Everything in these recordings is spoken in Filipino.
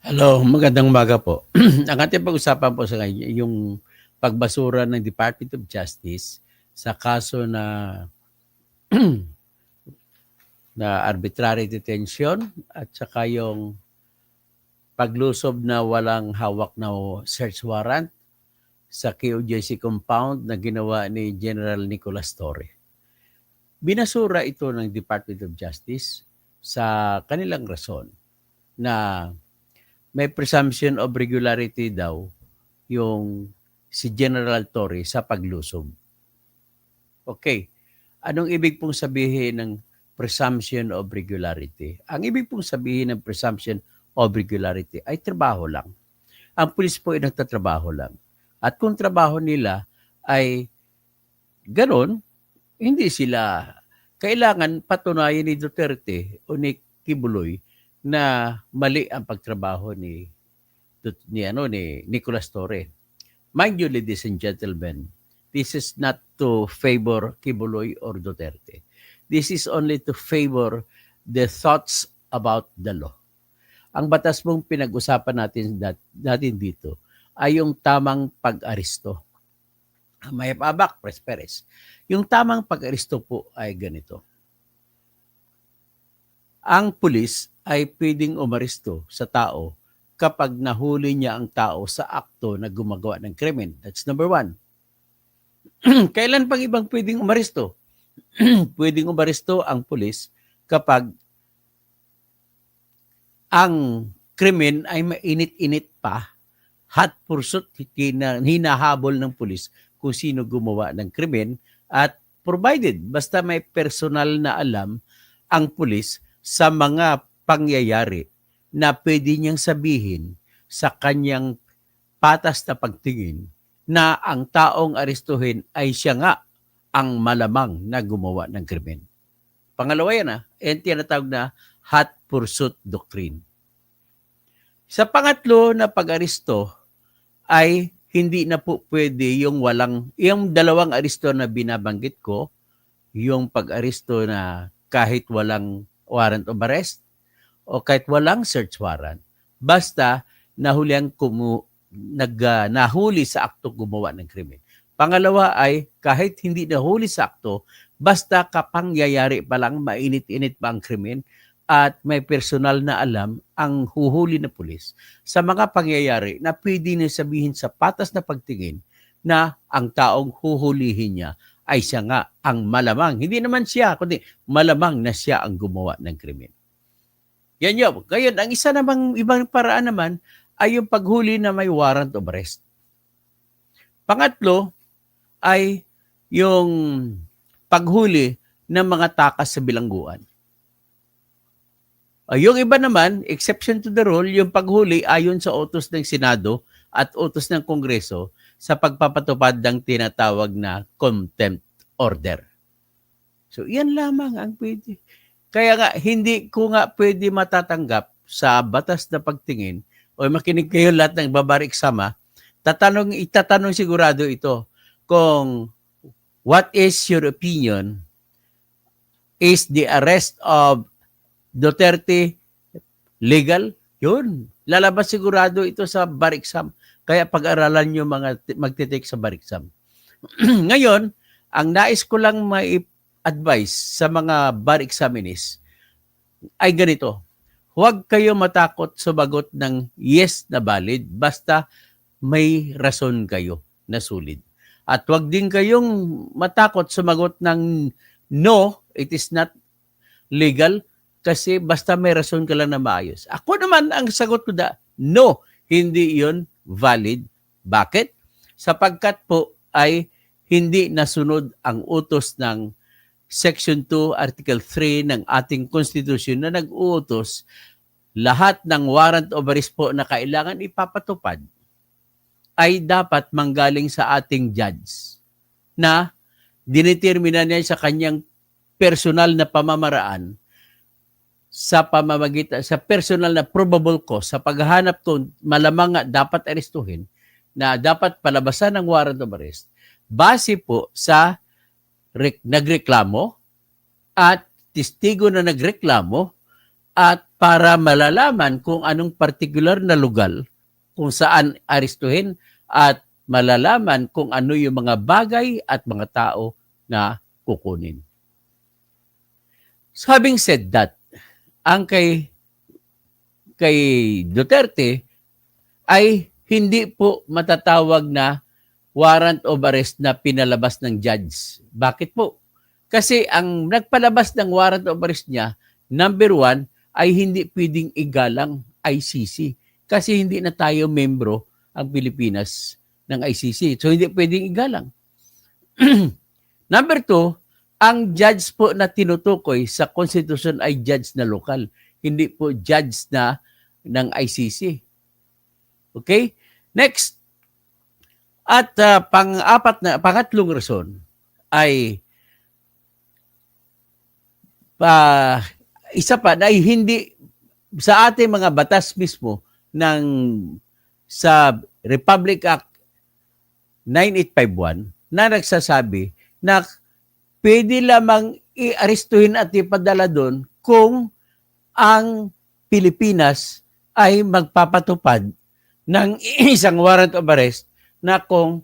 Hello, magandang umaga po. Ang ating pag-usapan po sa ngayon, yung pagbasura ng Department of Justice sa kaso na arbitrary detention at saka yung paglusob na walang hawak na search warrant sa QJC compound na ginawa ni General Nicolas Torre. Binasura ito ng Department of Justice sa kanilang rason na may presumption of regularity daw yung si General Torre sa paglusob. Okay. Anong ibig pong sabihin ng presumption of regularity? Ang ibig pong sabihin ng presumption of regularity ay trabaho lang. Ang pulis po ay nagtatrabaho lang. At kung trabaho nila ay ganon, hindi sila kailangan patunayan ni Duterte o ni Kibuloy na mali ang pagtrabaho ni Nicolas Torre. Mind you, ladies and gentlemen, this is not to favor Kibuloy or Duterte. This is only to favor the thoughts about the law. Ang batas mong pinag-usapan natin dito ay yung tamang pag-aristo. May pabak, Presperes. Yung tamang pag-aristo po ay ganito. Ang pulis ay pwedeng umaristo sa tao kapag nahuli niya ang tao sa akto na gumagawa ng krimen. That's number one. Kailan pang ibang pwedeng umaristo? Pwedeng umaristo ang pulis kapag ang krimen ay mainit-init pa, hot pursuit, hinahabol ng pulis kung sino gumawa ng krimen at provided, basta may personal na alam ang pulis sa mga pangyayari na pwede niyang sabihin sa kanyang patas na pagtingin na ang taong aristuhin ay siya nga ang malamang na gumawa ng krimen. Pangalawa yan yan tinatawag na hot pursuit doctrine. Sa pangatlo na pag-aristo ay hindi na po pwede yung dalawang aristo na binabanggit ko, yung pag-aristo na kahit walang warrant of arrest o kahit walang search warrant. Basta nahuli sa akto gumawa ng krimen. Pangalawa ay kahit hindi nahuli sa akto, basta kapangyayari pa lang, mainit-init pa ang krimen at may personal na alam ang huhuli na pulis sa mga pangyayari na pwede na sabihin sa patas na pagtingin na ang taong huhulihin niya ay siya nga ang malamang. Hindi naman siya, kundi malamang na siya ang gumawa ng krimen. Yan yun. Ngayon, ang isa namang ibang paraan naman ay yung paghuli na may warrant of arrest. Pangatlo ay yung paghuli ng mga takas sa bilangguan. Yung iba naman, exception to the rule, yung paghuli ayon sa utos ng Senado at utos ng Kongreso sa pagpapatupad ng tinatawag na contempt order. So, yan lamang ang pwede. Kaya nga, hindi ko nga pwede matatanggap sa batas na pagtingin o makinig kayo lahat ng babarik sama, itatanong sigurado ito kung what is your opinion? Is the arrest of Duterte legal? Yun. Lalabas sigurado ito sa bar exam. Kaya pag-aralan nyo mga magtitake sa bar exam. Ngayon, ang nais ko lang may advice sa mga bar examinees ay ganito. Huwag kayo matakot sumagot ng yes na valid basta may rason kayo na solid. At huwag din kayong matakot sumagot ng no, it is not legal kasi basta may rason ka lang na maayos. Ako naman ang sagot ko no, hindi yun valid. Bakit? Sapagkat po ay hindi nasunod ang utos ng Section 2, Article 3 ng ating Constitution na nag-uutos lahat ng warrant of arrest po na kailangan ipapatupad ay dapat manggaling sa ating judge na dinetermina niya sa kanyang personal na pamamaraan sa pamamagitan sa personal na probable cause sa paghahanap kung malamang dapat arestuhin na dapat palabasan ng warrant of arrest base po sa nagreklamo at testigo na nagreklamo at para malalaman kung anong particular na lugar kung saan arestuhin at malalaman kung ano yung mga bagay at mga tao na kukunin. So having said that, ang kay Duterte ay hindi po matatawag na warrant of arrest na pinalabas ng judge. Bakit po? Kasi ang nagpalabas ng warrant of arrest niya, number one, ay hindi pwedeng igalang ICC. Kasi hindi na tayo membro ang Pilipinas ng ICC. So hindi pwedeng igalang. Number two, ang judge po na tinutukoy sa Constitution ay judge na lokal. Hindi po judge na ng ICC. Okay? Next. At pangatlong rason ay isa pa na hindi sa ating mga batas mismo sa Republic Act 9851 na nagsasabi na pwede lamang i-arestuhin at ipadala doon kung ang Pilipinas ay magpapatupad ng isang warrant of arrest na kung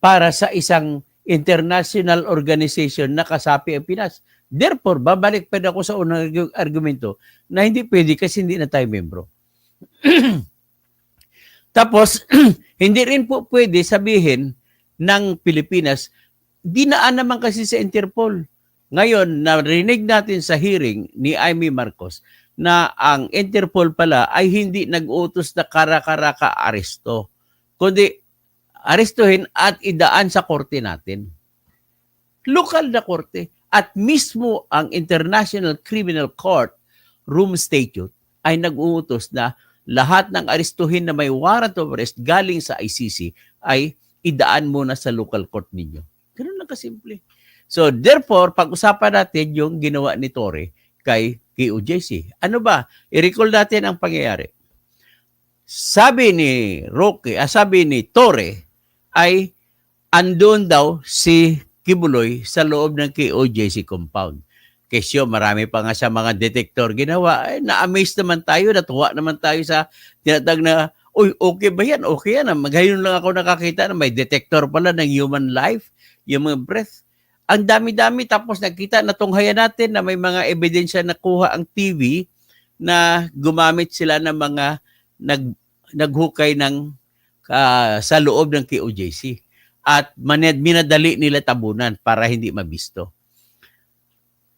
para sa isang international organization na kasapi ang Pinas. Therefore, babalik pa ako sa unang argumento na hindi pwede kasi hindi na tayo membro. Tapos, hindi rin po pwede sabihin ng Pilipinas, dinaan naman kasi sa Interpol. Ngayon, narinig natin sa hearing ni Amy Marcos na ang Interpol pala ay hindi nag-utos na kara-karaka aresto, kundi arestuhin at idaan sa korte natin. Lokal na korte. At mismo ang International Criminal Court Rome Statute ay nag-uutos na lahat ng arestuhin na may warrant of arrest galing sa ICC ay idaan muna sa local court ninyo. Ganun lang kasimple. So therefore, pag-usapan natin yung ginawa ni Torre kay KOJC. Ano ba? I-recall natin ang pangyayari. Sabi ni Torre ay andun daw si Kibuloy sa loob ng KOJC compound. Kesyo, marami pa nga sa mga detector ginawa. Na-amaze naman tayo, natuwa naman tayo sa tinatag na, uy, okay ba yan? Okay yan. Ngayon lang ako nakakita na may detector pala ng human life, yung mga breath. Ang dami-dami, tapos nakita, natunghayan natin na may mga ebidensya na kuha ang TV na gumamit sila ng mga naghukay ng sa loob ng KOJC. At minadali nila tabunan para hindi mabisto.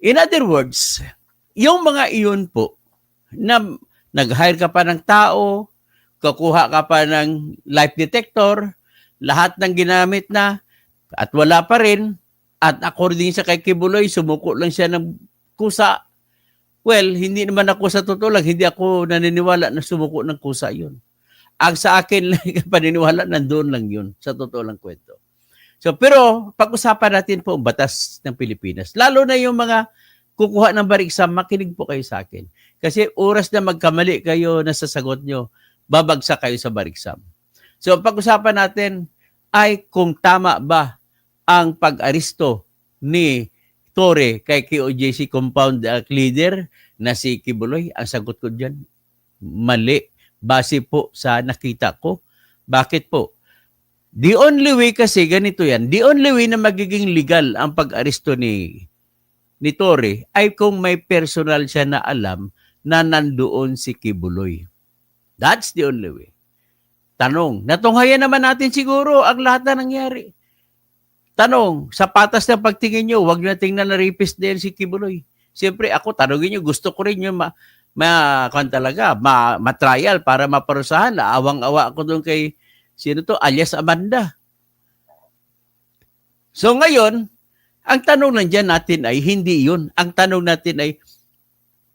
In other words, yung mga iyon po, na nag-hire ka pa ng tao, kukuha ka pa ng light detector, lahat ng ginamit na, at wala pa rin, at according sa kay Kibuloy, sumuko lang siya ng kusa. Well, hindi naman ako sa totoo lang, hindi ako naniniwala na sumuko ng kusa yun. Ang sa akin lang paniniwala, nandoon lang yun, sa totoo lang kwento. So, pero pag-usapan natin po ang batas ng Pilipinas. Lalo na yung mga kukuha ng bariksam, makinig po kayo sa akin. Kasi oras na magkamali kayo na sa sagot nyo, babagsak kayo sa bariksam. So, pag-usapan natin ay kung tama ba ang pag-aristo ni Torre kay KOJC compound leader na si Kibuloy. Ang sagot ko dyan, mali. Base po sa nakita ko. Bakit po? The only way kasi, ganito yan, the only way na magiging legal ang pag-aristo ni Torre ay kung may personal siya na alam na nandoon si Kibuloy. That's the only way. Tanong, natunghayan naman natin siguro ang lahat na nangyari. Tanong, sa patas ng pagtingin nyo, huwag na tingnan na rapist din si Kibuloy. Siyempre ako, tanongin nyo, gusto ko rin yung matrial para maparusahan. Awang-awa ako doon kay sino to? Alias Amanda. So ngayon, ang tanong lang dyan natin ay hindi yun. Ang tanong natin ay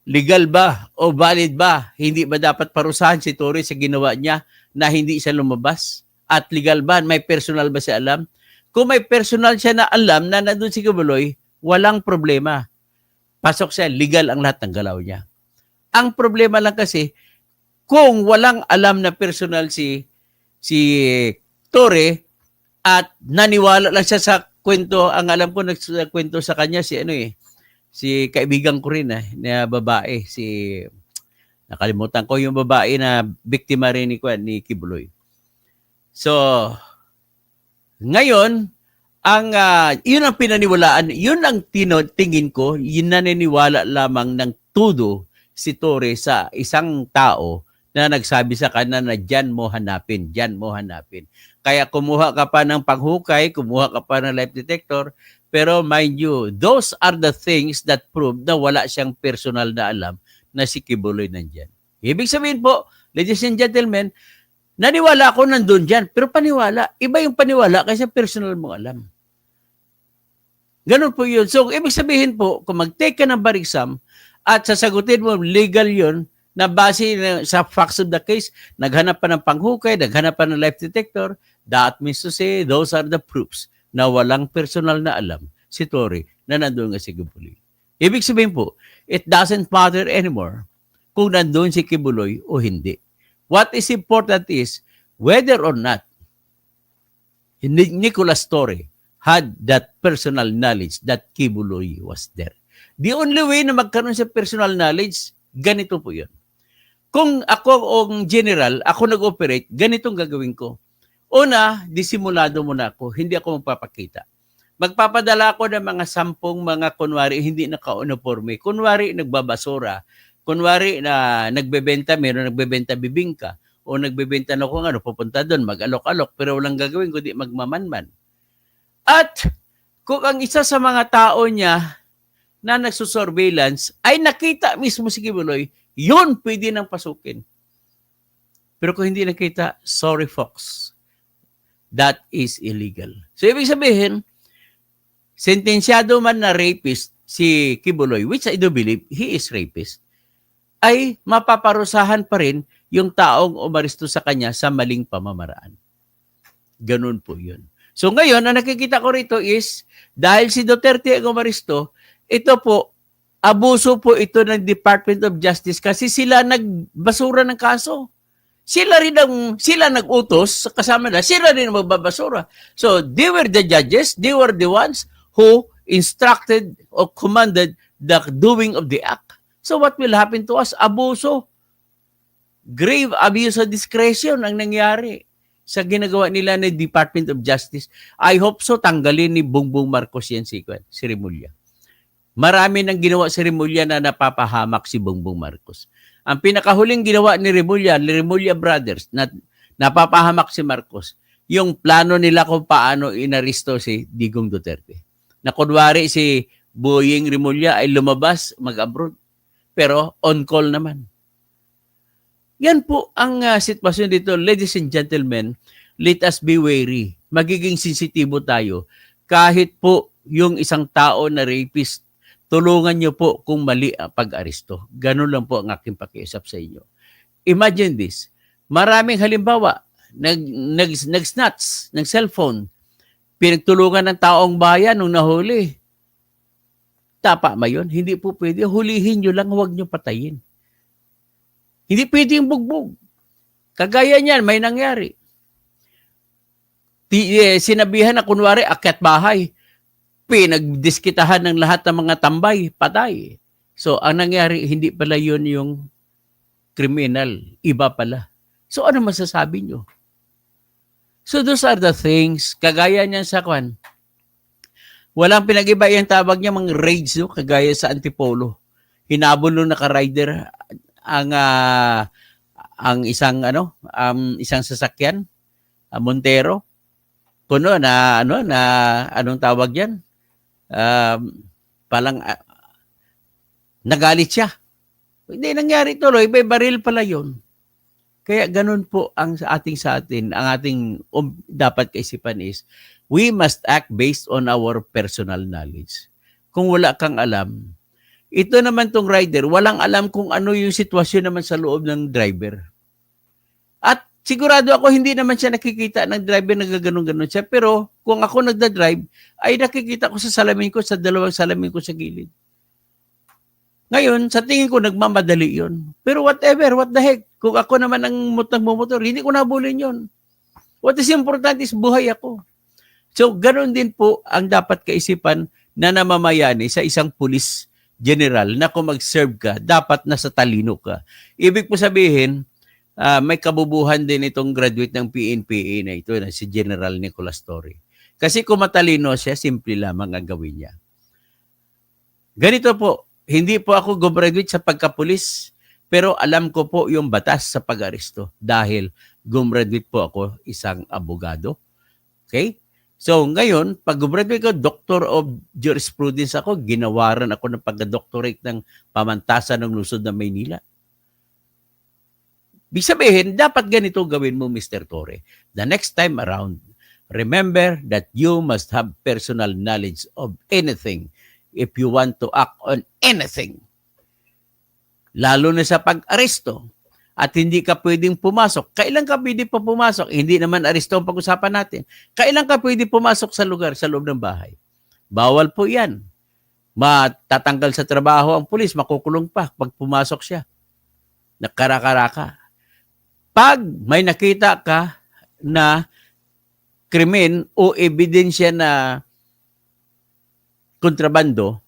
legal ba o valid ba? Hindi ba dapat parusahan si Torre sa ginawa niya na hindi siya lumabas? At legal ba? May personal ba siya alam? Kung may personal siya na alam na nandun si Kibuloy, walang problema. Pasok siya, legal ang lahat ng galaw niya. Ang problema lang kasi, kung walang alam na personal si Torre at naniwala lang siya sa kwento, ang alam ko nagkwento sa kanya si kaibigan ko rin na babae, si Nakalimutan ko yung babae na biktima rin ni Kibuloy. So, ngayon, yun ang pinaniwalaan, yun ang tingin ko, yun naniniwala lamang ng todo si Torre sa isang tao na nagsabi sa kanya na dyan mo hanapin. Kaya kumuha ka pa ng panghukay, kumuha ka pa ng lie detector, pero mind you, those are the things that prove na wala siyang personal na alam na si Kibuloy nandyan. Ibig sabihin po, ladies and gentlemen, naniwala ako nandun dyan, pero paniwala. Iba yung paniwala kasi personal mo alam. Ganun po yun. So, ibig sabihin po, kung mag-take ka ng bar exam at sasagutin mo, legal yun, na base sa facts of the case, naghanap pa ng panghukay, naghanap pa ng lie detector, that means to say, those are the proofs na walang personal na alam si Torre na nandun nga si Kibuloy. Ibig sabihin po, it doesn't matter anymore kung nandun si Kibuloy o hindi. What is important is whether or not Nicolas Torre had that personal knowledge that Kibuloy was there. The only way na magkaroon sa personal knowledge, ganito po yun. Kung ako o general, ako nag-operate, ganitong gagawin ko. Una, disimulado muna ako, hindi ako magpapakita. Magpapadala ako ng mga 10 mga kunwari hindi naka-uniforme, kunwari nagbabasura, kunwari na nagbebenta, meron nagbebenta bibingka, o nagbebenta na kung ano, pupunta doon, mag-alok-alok, pero walang gagawin kundi magmamanman. At kung ang isa sa mga tao niya na nagsusurveillance ay nakita mismo si Kibuloy, yun pwede nang pasukin. Pero kung hindi nakita, sorry folks, that is illegal. So ibig sabihin, sentensyado man na rapist si Kibuloy, which I do believe he is rapist, ay mapaparusahan pa rin yung taong umaristo sa kanya sa maling pamamaraan. Ganun po yun. So ngayon, ang nakikita ko rito is, dahil si Duterte ang umaristo, ito po, abuso po ito ng Department of Justice kasi sila nagbasura ng kaso. Sila nag-utos, kasama na, sila rin magbabasura. So, they were the judges, they were the ones who instructed or commanded the doing of the act. So, what will happen to us? Abuso. Grave abuse of discretion ang nangyari sa ginagawa nila ng Department of Justice. I hope so, tanggalin ni Bongbong Marcos yan si Remulla. Marami nang ginawa si Remulla na napapahamak si Bongbong Marcos. Ang pinakahuling ginawa ni Remulla Brothers, na napapahamak si Marcos, yung plano nila kung paano inaristo si Digong Duterte. Na kunwari si Boying Remulla ay lumabas, mag-abroad, pero on call naman. Yan po ang sitwasyon dito. Ladies and gentlemen, let us be wary. Magiging sensitibo tayo. Kahit po yung isang tao na rapist, tulungan nyo po kung mali ang pag-aristo. Ganun lang po ang aking pakiusap sa inyo. Imagine this. Maraming halimbawa, nag-snatch ng cellphone. Pinagtulungan ng taong bayan nung nahuli. Tapa ba yun? Hindi po pwede. Hulihin nyo lang, huwag nyo patayin. Hindi pwede yung bugbog. Kagaya niyan, may nangyari. Sinabihan na kunwari, akyat bahay. Pinagdiskitahan ng lahat ng mga tambay, patay. So, ang nangyari, hindi pala yun yung kriminal. Iba pala. So, ano masasabi nyo? So, those are the things. Kagaya niyan sa kwan. Walang pinag-iba yung tawag niya, mga raids, no? Kagaya sa Antipolo. Hinabol nung naka-rider ang isang isang sasakyan, Montero. Kuno na anong tawag yan? Nagalit siya. Hindi nangyari tuloy, may baril pala yun. Kaya ganun po ang sa atin, ang ating dapat kaisipan is, we must act based on our personal knowledge. Kung wala kang alam, ito naman tong rider, walang alam kung ano yung sitwasyon naman sa loob ng driver. At sigurado ako hindi naman siya nakikita ng driver na gaganon-ganon siya. Pero kung ako nagda-drive, ay nakikita ko sa salamin ko, sa dalawang salamin ko sa gilid. Ngayon, sa tingin ko, nagmamadali yon. Pero whatever, what the heck, kung ako naman ang nagmumotor, hindi ko nabulin yon. What is important is buhay ako. So, ganon din po ang dapat kaisipan na namamayani sa isang pulis general na kung mag-serve ka, dapat nasa talino ka. Ibig po sabihin, may kabubuhan din itong graduate ng PNPA na ito na si General Nicolas Torre. Kasi kung matalino siya, simple lamang ang gawin niya. Ganito po, hindi po ako gumraduate sa pagkapulis, pero alam ko po yung batas sa pag-aresto dahil gumraduate po ako isang abogado. Okay? So ngayon, pag gumraduate ko, Doctor of Jurisprudence ako, ginawaran ako ng pagka-doctorate ng pamantasan ng lungsod ng Maynila. Ibig sabihin, dapat ganito gawin mo, Mr. Torre. The next time around, remember that you must have personal knowledge of anything if you want to act on anything. Lalo na sa pag-aresto. At hindi ka pwedeng pumasok. Kailan ka pwede pa pumasok? Hindi naman aresto ang pag-usapan natin. Kailan ka pwede pumasok sa lugar, sa loob ng bahay? Bawal po yan. Matatanggal sa trabaho ang pulis, makukulong pa pag pumasok siya. Nakakaraka. Pag may nakita ka na krimen o ebidensya na kontrabando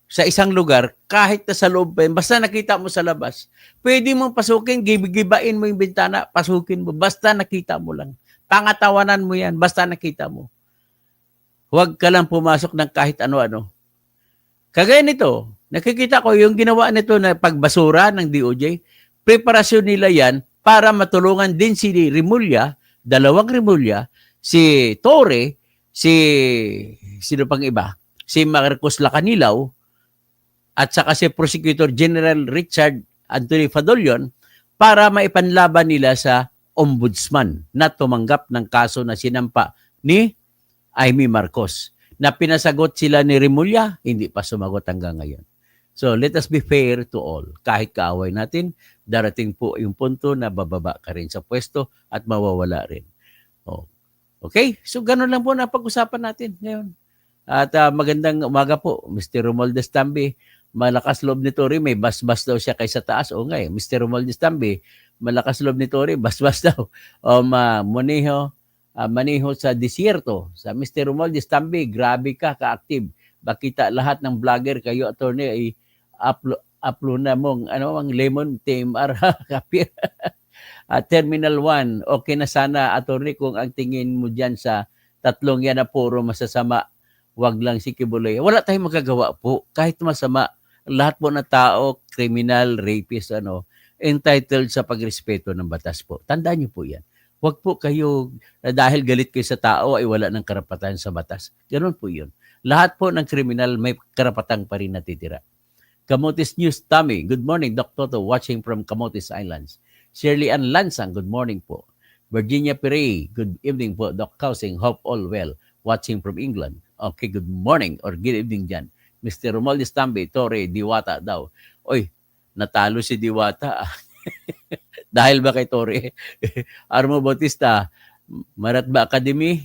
sa isang lugar, kahit na sa loob pa yun, basta nakita mo sa labas, pwede mong pasukin, gibain mo yung bintana, pasukin mo, basta nakita mo lang. Pangatawanan mo yan, basta nakita mo. Huwag ka lang pumasok ng kahit ano-ano. Kagaya nito, nakikita ko yung ginawa nito na pagbasura ng DOJ, preparasyon nila yan para matulungan din si Remulla, dalawang Remulla, si Torre, sino pang iba? Si Marcos Lacanilaw, at saka si Prosecutor General Richard Anthony Fadolion para maipanlaban nila sa ombudsman na tumanggap ng kaso na sinampa ni Amy Marcos. Na pinasagot sila ni Remulla, hindi pa sumagot hanggang ngayon. So let us be fair to all. Kahit kaaway natin, darating po yung punto na bababa ka rin sa pwesto at mawawala rin. Oh. Okay? So ganun lang po na pag-usapan natin ngayon. At magandang umaga po, Mr. Romualdez Tambi. Malakas loob ni Torre, may bas-bas daw siya kaysa taas. O nga Mr. Romualdez Tambi, malakas loob ni Torre, bas-bas daw. Maniho sa desierto. Sa Mr. Romualdez Tambi, grabe ka, ka-active. Bakita lahat ng vlogger kayo, attorney, ay upload na mong ang lemon TMR kapir. Terminal 1, okay na sana, attorney, kung ang tingin mo dyan sa tatlong yan na puro masasama, wag lang si Kibuloy. Wala tayong magagawa po. Kahit masama, lahat po na tao, criminal, rapist, entitled sa pagrespeto ng batas po. Tandaan niyo po yan. Huwag po kayo, dahil galit kayo sa tao, ay wala ng karapatan sa batas. Ganun po yun. Lahat po ng kriminal may karapatang pa rin natitira. Camotes News, Tommy. Good morning, Doc Toto, watching from Camotes Islands. Shirley Ann Lansang, good morning po. Virginia Perey, good evening po. Doc Causing, hope all well, watching from England. Okay, good morning or good evening dyan. Mr. Romualdez Tambi, Torre, Diwata daw. Oy, natalo si Diwata. Dahil ba kay Torre? Armo Bautista, Maratba Academy,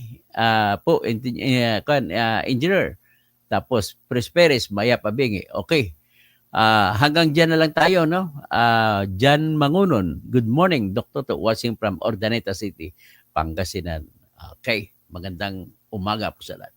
engineer. Tapos, Presperes, Maya Pabingi. Okay. Hanggang dyan na lang tayo, no? Jan Mangunon, good morning, Dr. Toto, watching from Ordaneta City, Pangasinan. Okay, magandang umaga po sa lahat.